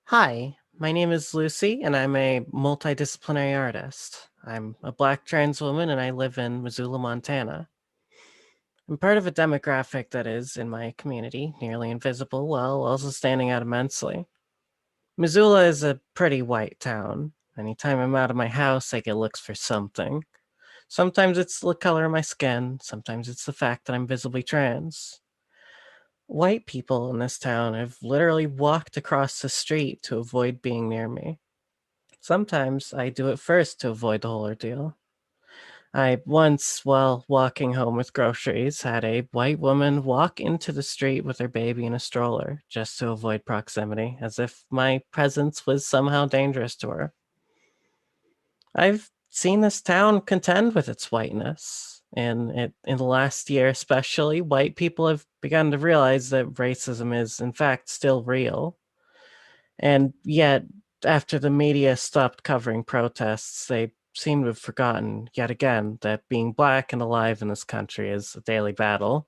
Hi, my name is Lucy, and I'm a multidisciplinary artist. I'm a Black trans woman, and I live in Missoula, Montana. I'm part of a demographic that is, in my community, nearly invisible while also standing out immensely. Missoula is a pretty white town. Anytime I'm out of my house, I get looks for something. Sometimes it's the color of my skin, sometimes it's the fact that I'm visibly trans. White people in this town have literally walked across the street to avoid being near me. Sometimes I do it first to avoid the whole ordeal. I once, while walking home with groceries, had a white woman walk into the street with her baby in a stroller just to avoid proximity, as if my presence was somehow dangerous to her. I've seen this town contend with its whiteness, and in the last year especially, white people have begun to realize that racism is, in fact, still real. And yet, after the media stopped covering protests, they seem to have forgotten yet again that being Black and alive in this country is a daily battle.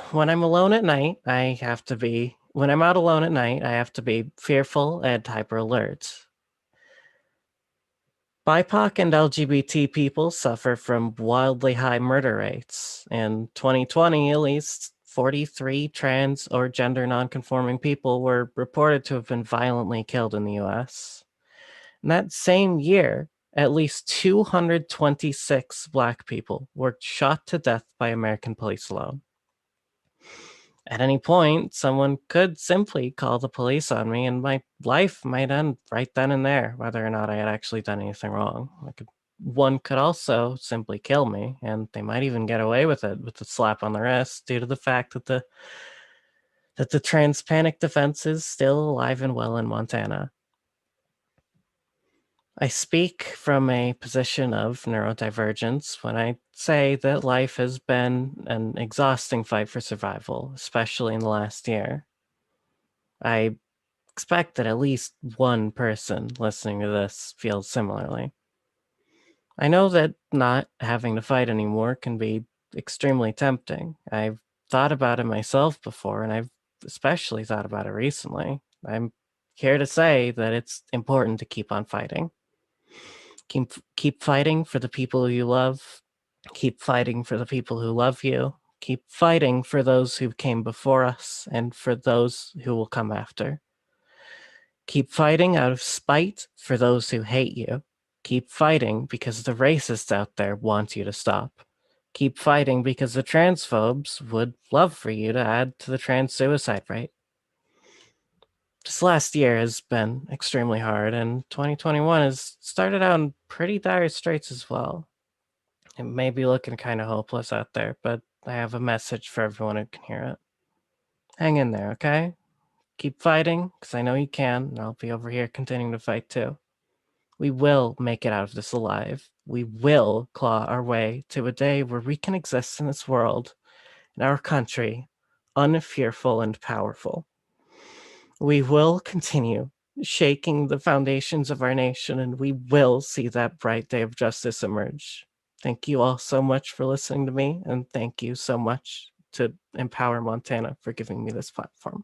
When I'm alone at night, when I'm out alone at night, I have to be fearful and hyper alert. BIPOC and LGBT people suffer from wildly high murder rates. In 2020, at least 43 trans or gender nonconforming people were reported to have been violently killed in the US. In that same year, at least 226 Black people were shot to death by American police alone. At any point, someone could simply call the police on me, and my life might end right then and there, whether or not I had actually done anything wrong. One could also simply kill me, and they might even get away with it with a slap on the wrist due to the fact that the trans panic defense is still alive and well in Montana. I speak from a position of neurodivergence when I say that life has been an exhausting fight for survival, especially in the last year. I expect that at least one person listening to this feels similarly. I know that not having to fight anymore can be extremely tempting. I've thought about it myself before, and I've especially thought about it recently. I'm here to say that it's important to keep on fighting. Keep fighting for the people you love. Keep fighting for the people who love you. Keep fighting for those who came before us and for those who will come after. Keep fighting out of spite for those who hate you. Keep fighting because the racists out there want you to stop. Keep fighting because the transphobes would love for you to add to the trans suicide rate. This last year has been extremely hard, and 2021 has started out in pretty dire straits as well. It may be looking kind of hopeless out there, but I have a message for everyone who can hear it. Hang in there, okay? Keep fighting, because I know you can, and I'll be over here continuing to fight too. We will make it out of this alive. We will claw our way to a day where we can exist in this world, in our country, unfearful and powerful. We will continue shaking the foundations of our nation, and we will see that bright day of justice emerge. Thank you all so much for listening to me, and thank you so much to Empower Montana for giving me this platform.